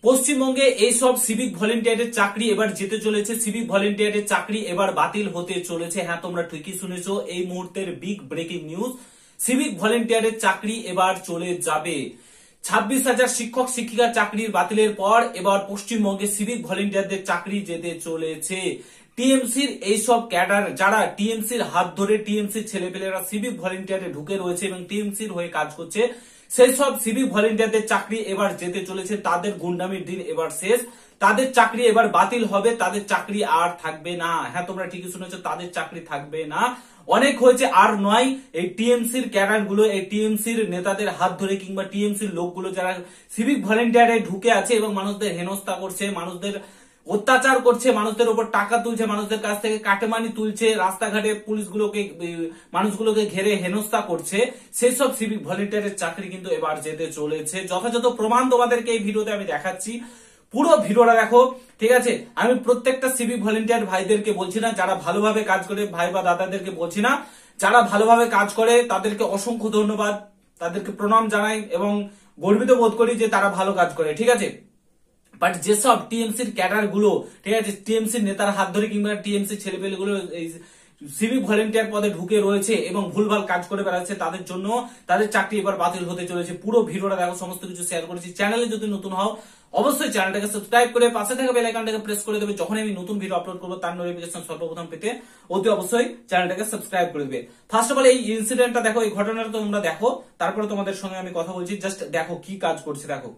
পশ্চিমবঙ্গে এইসব সিভিক ভলেন্টিয়ারের চাকরি এবার যেতে চলেছে। সিভিক ভলেন্টিয়ারের চাকরি এবার বাতিল হতে চলেছে। হ্যাঁ, তোমরা ঠিকই শুনেছো, এই মুহূর্তের বিগ ব্রেকিং নিউজ। সিভিক ভলেন্টিয়ারের চাকরি এবার চলে যাবে। 26,000 শিক্ষক শিক্ষিকার চাকরির বাতিলের পর এবার পশ্চিমবঙ্গে সিভিক ভলেন্টিয়ারদের চাকরি যেতে চলেছে। টিএমসির এইসব ক্যাডার যারা টিএমসির হাত ধরে টিএমসির ছেলেপেলেরা সিভিক ভলেন্টিয়ারে ঢুকে রয়েছে এবং টিএমসির হয়ে কাজ করছে, সেই সব সিভিক ভলেন্টিয়ারদের চাকরি এবার যেতে চলেছে। তাদের গুন্ডামির দিন এবার শেষ। তাদের চাকরি এবার বাতিল হবে। তাদের চাকরি আর থাকবে না। হ্যাঁ, তোমরা ঠিকই শুনেছো, তাদের চাকরি থাকবে না। অনেক হয়েছে, আর নয়। এই টিএমসির ক্যাডার গুলো, এই টিএমসির নেতাদের হাত ধরে কিংবা টিএমসির লোকগুলো যারা সিভিক ভলেন্টিয়ারে ঢুকে আছে এবং মানুষদের হেনস্থা করছে, মানুষদের অত্যাচার করছে, মানুষদের উপর টাকা তুলছে, মানুষদের কাছ থেকে কাটমানি তুলছে, রাস্তাঘাটে পুলিশগুলোকে মানুষগুলোকে ঘেরে হেনস্থা করছে, সেই সব সিভিক ভলেন্টিয়ারের চাকরি কিন্তু এবার যেতে চলেছে। যথাযথ প্রমাণ তোমাদেরকে এই ভিডিওতে আমি দেখাচ্ছি। পুরো ভিডিওটা দেখো, ঠিক আছে? আমি প্রত্যেকটা সিভিক ভলেন্টিয়ার ভাইদেরকে বলছি না, যারা ভালোভাবে কাজ করে ভাই বা দাদাদেরকে বলছি না, যারা ভালোভাবে কাজ করে তাদেরকে অসংখ্য ধন্যবাদ, তাদেরকে প্রণাম জানাই এবং গর্বিত বোধ করি যে তারা ভালো কাজ করে, ঠিক আছে? বাট যেসব টিএমসির ক্যাডার গুলো, ঠিক আছে, টিএমসির নেতার হাত ধরে কিংবা টিএমসির ছেলেপেলে গুলো সিভিক ভলেন্টিয়ার পদে ঢুকে রয়েছে এবং ভুলভাল কাজ করে বেড়াচ্ছে, তাদের জন্য তাদের চাকরি এবার বাতিল হতে চলেছে। পুরো ভিডিওটা দেখো, সমস্ত কিছু শেয়ার করেছি। চ্যানেলে যদি নতুন হও অবশ্যই চ্যানেলটাকে সাবস্ক্রাইব করে পাশে থাকা বেল আইকনটাকে প্রেস করে দেবে। যখন আমি নতুন ভিডিও আপলোড করবো তার নোটিফিকেশন সর্বপ্রথম পেতে অতি অবশ্যই চ্যানেলটাকে সাবস্ক্রাইব করে দেবে। ফার্স্ট অফ অল এই ইনসিডেন্টটা দেখো, এই ঘটনাটা তোমরা দেখো, তারপরে তোমাদের সঙ্গে আমি কথা বলছি। জাস্ট দেখো কি কাজ করছে, দেখো।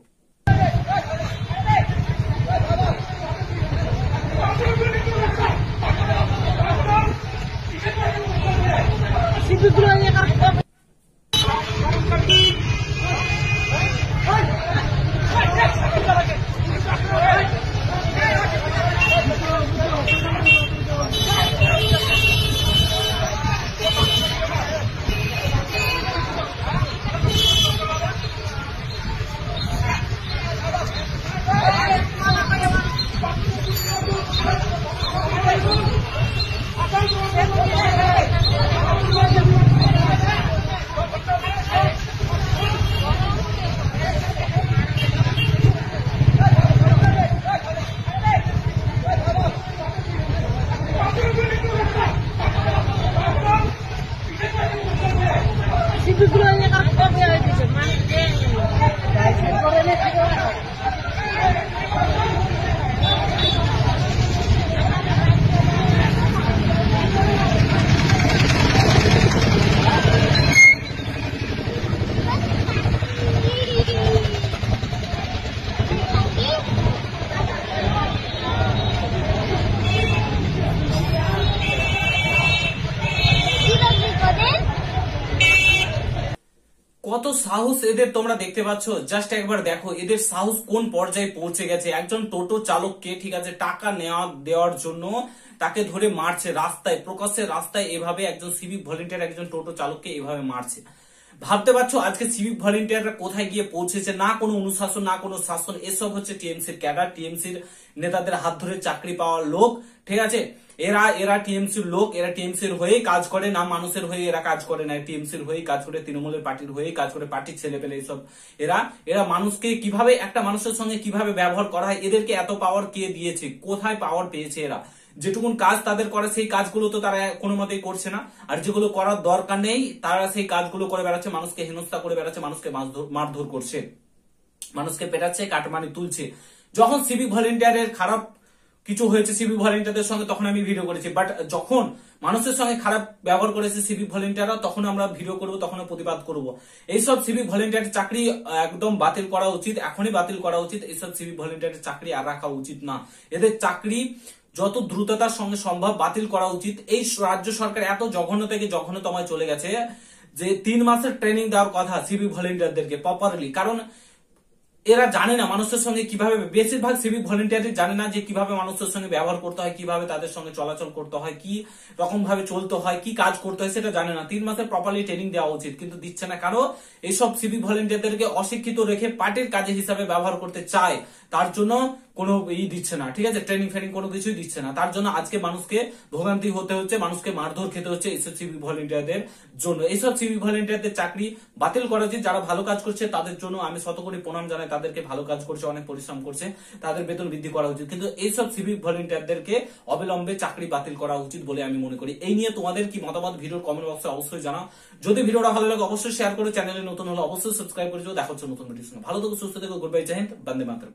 কত সাহস এদের, তোমরা দেখতে পাচ্ছ। জাস্ট একবার দেখো এদের সাহস কোন পর্যায়ে পৌঁছে গেছে। একজন টোটো চালককে, ঠিক আছে, টাকা দেওয়ার জন্য তাকে ধরে মারছে রাস্তায়, প্রকাশ্যে রাস্তায় এভাবে একজন সিভিক ভলেন্টিয়ার একজন টোটো চালককে এভাবে মারছে। ভাবতে পারছো আজকে সিভিক ভলেন্টিয়াররা কোথায় গিয়ে পৌঁছেছে? না কোনো অনুশাসন, না কোনো শাসন। এসব হচ্ছে টিএমসির ক্যাডার, টিএমসির নেতাদের হাত ধরে চাকরি পাওয়ার লোক, ঠিক আছে? এরা টিএমসির লোক, এরা টিএমসির হয়েই কাজ করে, না মানুষের হয়ে এরা কাজ করে না। টিএমসির হয়েই কাজ করে, তৃণমূলের পার্টির হয়েই কাজ করে, পার্টির ছেলে পেলে এইসব। এরা মানুষকে কিভাবে, একটা মানুষের সঙ্গে কিভাবে ব্যবহার করা হয়, এদেরকে এত পাওয়ার কে দিয়েছে? কোথায় পাওয়ার পেয়েছে এরা? যেটুকুন কাজ তাদের করে সেই কাজগুলো তো তারা কোনো মতেই করছে না। আর যেগুলো করার দরকার নেই তারা সেই কাজগুলো করে বেড়াচ্ছে, মানুষকে হেনস্থা করে বেড়াচ্ছে, মানুষকে মারধর করছে, মানুষকে পেটাচ্ছে, কাটমানি তুলছে। যখন সিভিক ভলেন্টিয়ারের খারাপ কিছু হয়েছে সিভিক ভলেন্টিয়ারদের সঙ্গে তখন আমি ভিডিও করেছি, বাট যখন মানুষের সঙ্গে খারাপ ব্যবহার করেছে সিভিক ভলেন্টিয়াররা তখন আমরা ভিডিও করব, তখন প্রতিবাদ করব। এইসব সিভিক ভলেন্টিয়ারের চাকরি একদম বাতিল করা উচিত, এখনই বাতিল করা উচিত। এইসব সিভিক ভলেন্টিয়ারের চাকরি আর রাখা উচিত না। এদের চাকরি যত দ্রুততার সঙ্গে সম্ভব বাতিল করা উচিত। এই রাজ্য সরকার এত জঘন্য থেকে জঘন্যতমায় চলে গেছে যে 3 মাসের ট্রেনিং দেওয়ার কথা সিভিক ভলেন্টিয়ারদেরকে প্রপারলি, কারণ এরা জানে না মানুষের সঙ্গে কিভাবে, বেশিরভাগ সিভিক ভলেন্টিয়ার জানে না যে কিভাবে মানুষের সঙ্গে ব্যবহার করতে হয়, কিভাবে তাদের সঙ্গে চলাচল করতে হয়, কি রকম ভাবে চলতে হয়, কি কাজ করতে হয় সেটা জানে না। 3 মাসে প্রপারলি ট্রেনিং দেওয়া উচিত, কিন্তু দিচ্ছে না। কারণ এইসব সিভিক ভলেন্টিয়ারদেরকে অশিক্ষিত রেখে পার্টির কাজে হিসাবে ব্যবহার করতে চায়, তার জন্য কোনো দিচ্ছে না, ঠিক আছে? ট্রেনিং ফেনিং কোনো কিছুই দিচ্ছে না। তার জন্য আজকে মানুষকে ভোগান্তি হতে হচ্ছে, মানুষকে মারধর খেতে হচ্ছে এইসব সিভিক ভলেন্টিয়ারদের জন্য। এইসব সিভিক ভলেন্টিয়ারদের চাকরি বাতিল করা উচিত। যারা ভালো কাজ করছে তাদের জন্য আমি শতকোটি প্রণাম জানাই। তাদেরকে ভালো কাজ করছে, অনেক পরিশ্রম করছে, তাদের বেতন বৃদ্ধি করা উচিত। কিন্তু এইসব সিভিক ভলেন্টিয়ারদেরকে অবিলম্বে চাকরি বাতিল করা উচিত বলে আমি মনে করি। এই নিয়ে তোমাদের কি মতামত ভিডিওর কমেন্ট বক্সে অবশ্যই জানাও। যদি ভিডিওটা ভালো লাগে অবশ্যই শেয়ার করো, চ্যানেলে নতুন হলে অবশ্যই সাবস্ক্রাইব করে যাও। দেখা হচ্ছে নতুন ভিডিওর সঙ্গে। ভালো থেকো, সুস্থ থেকো, গুড বাই, জয় হিন্দ, বন্দে মাতরম।